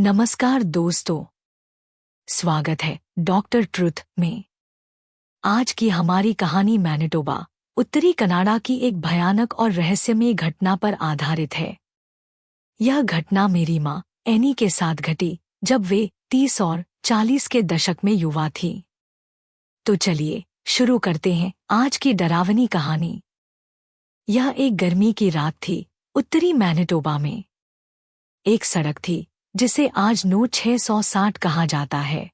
नमस्कार दोस्तों, स्वागत है डॉक्टर ट्रुथ में। आज की हमारी कहानी मैनिटोबा, उत्तरी कनाडा की एक भयानक और रहस्यमय घटना पर आधारित है। यह घटना मेरी माँ एनी के साथ घटी जब वे 30 और 40 के दशक में युवा थी। तो चलिए शुरू करते हैं आज की डरावनी कहानी। यह एक गर्मी की रात थी उत्तरी मैनिटोबा में। एक सड़क थी जिसे आज नो 660 कहा जाता है।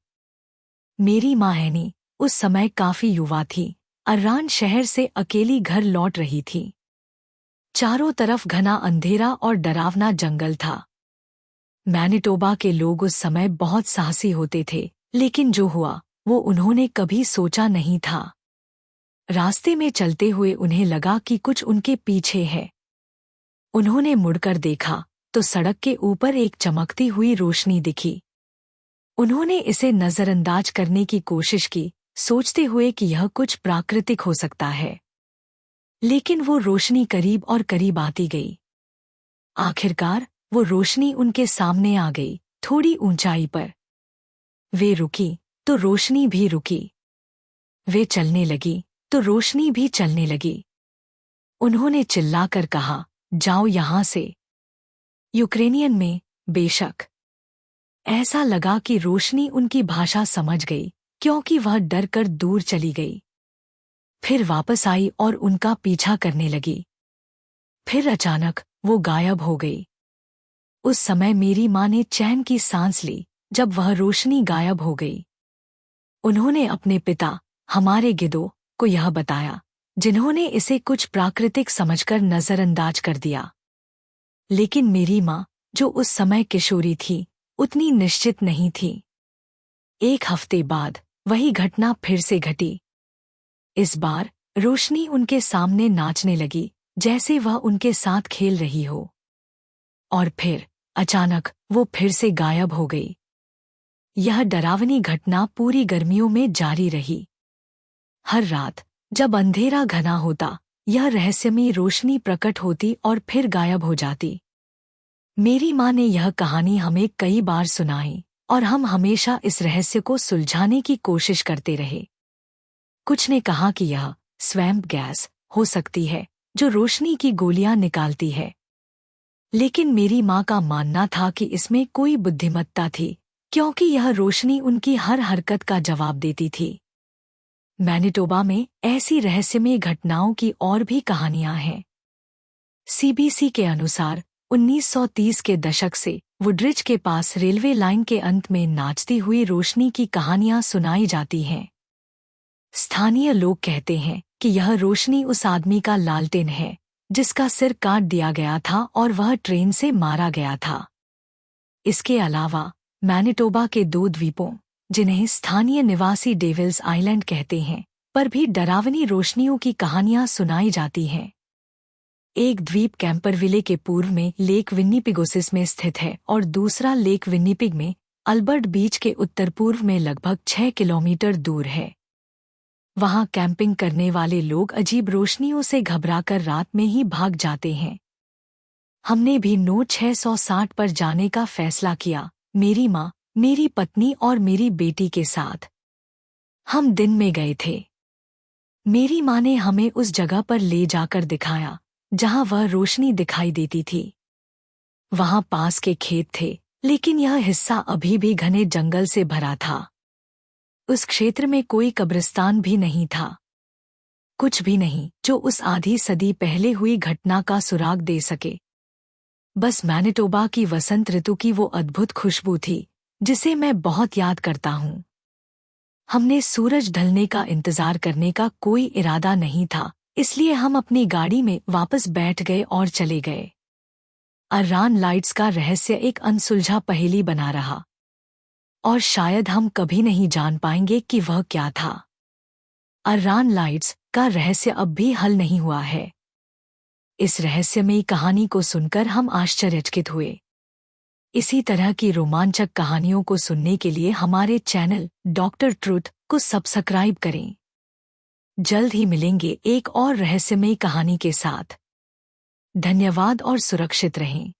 मेरी माँ एनी उस समय काफी युवा थी। अर्रान शहर से अकेली घर लौट रही थी। चारों तरफ घना अंधेरा और डरावना जंगल था। मैनिटोबा के लोग उस समय बहुत साहसी होते थे, लेकिन जो हुआ वो उन्होंने कभी सोचा नहीं था। रास्ते में चलते हुए उन्हें लगा कि कुछ उनके पीछे है। उन्होंने मुड़कर देखा तो सड़क के ऊपर एक चमकती हुई रोशनी दिखी। उन्होंने इसे नजरअंदाज करने की कोशिश की, सोचते हुए कि यह कुछ प्राकृतिक हो सकता है। लेकिन वो रोशनी करीब और करीब आती गई। आखिरकार वो रोशनी उनके सामने आ गई, थोड़ी ऊंचाई पर। वे रुकी तो रोशनी भी रुकी। वे चलने लगी तो रोशनी भी चलने लगी। उन्होंने चिल्लाकर कहा, जाओ यहां से। यूक्रेनियन में, बेशक। ऐसा लगा कि रोशनी उनकी भाषा समझ गई, क्योंकि वह डर कर दूर चली गई। फिर वापस आई और उनका पीछा करने लगी। फिर अचानक वो गायब हो गई। उस समय मेरी माँ ने चैन की सांस ली जब वह रोशनी गायब हो गई। उन्होंने अपने पिता, हमारे गिदो, को यह बताया, जिन्होंने इसे कुछ प्राकृतिक समझकर नजरअंदाज कर दिया। लेकिन मेरी माँ, जो उस समय किशोरी थी, उतनी निश्चित नहीं थी। एक हफ्ते बाद वही घटना फिर से घटी। इस बार रोशनी उनके सामने नाचने लगी, जैसे वह उनके साथ खेल रही हो। और फिर अचानक वो फिर से गायब हो गई। यह डरावनी घटना पूरी गर्मियों में जारी रही। हर रात जब अंधेरा घना होता, यह रहस्यमयी रोशनी प्रकट होती और फिर गायब हो जाती। मेरी माँ ने यह कहानी हमें कई बार सुनाई और हम हमेशा इस रहस्य को सुलझाने की कोशिश करते रहे। कुछ ने कहा कि यह स्वैम्प गैस हो सकती है जो रोशनी की गोलियां निकालती है। लेकिन मेरी माँ का मानना था कि इसमें कोई बुद्धिमत्ता थी, क्योंकि यह रोशनी उनकी हर हरकत का जवाब देती थी। मैनिटोबा में ऐसी रहस्यमय घटनाओं की और भी कहानियां हैं। सीबीसी के अनुसार 1930 के दशक से वुडरिज के पास रेलवे लाइन के अंत में नाचती हुई रोशनी की कहानियां सुनाई जाती हैं। स्थानीय लोग कहते हैं कि यह रोशनी उस आदमी का लालटेन है जिसका सिर काट दिया गया था और वह ट्रेन से मारा गया था। इसके अलावा मैनिटोबा के 2 द्वीपों, जिन्हें स्थानीय निवासी डेविल्स आइलैंड कहते हैं, पर भी डरावनी रोशनियों की कहानियां सुनाई जाती हैं। एक द्वीप कैंपरविले के पूर्व में लेक विन्नीपिगोसिस में स्थित है और दूसरा लेक विन्नीपिग में अल्बर्ट बीच के उत्तर पूर्व में लगभग 6 किलोमीटर दूर है। वहां कैंपिंग करने वाले लोग अजीब रोशनियों से घबराकर रात में ही भाग जाते हैं। हमने भी नो 660 पर जाने का फैसला किया, मेरी माँ, मेरी पत्नी और मेरी बेटी के साथ। हम दिन में गए थे। मेरी माँ ने हमें उस जगह पर ले जाकर दिखाया जहां वह रोशनी दिखाई देती थी। वहां पास के खेत थे, लेकिन यह हिस्सा अभी भी घने जंगल से भरा था। उस क्षेत्र में कोई कब्रिस्तान भी नहीं था। कुछ भी नहीं जो उस आधी सदी पहले हुई घटना का सुराग दे सके। बस मैनिटोबा की वसंत ऋतु की वो अद्भुत खुशबू थी जिसे मैं बहुत याद करता हूँ। हमने सूरज ढलने का इंतजार करने का कोई इरादा नहीं था, इसलिए हम अपनी गाड़ी में वापस बैठ गए और चले गए। अर्रान लाइट्स का रहस्य एक अनसुलझा पहेली बना रहा, और शायद हम कभी नहीं जान पाएंगे कि वह क्या था। अर्रान लाइट्स का रहस्य अब भी हल नहीं हुआ है। इस रहस्यमयी कहानी को सुनकर हम आश्चर्यचकित हुए। इसी तरह की रोमांचक कहानियों को सुनने के लिए हमारे चैनल डॉक्टर ट्रुथ को सब्सक्राइब करें। जल्द ही मिलेंगे एक और रहस्यमयी कहानी के साथ। धन्यवाद और सुरक्षित रहें।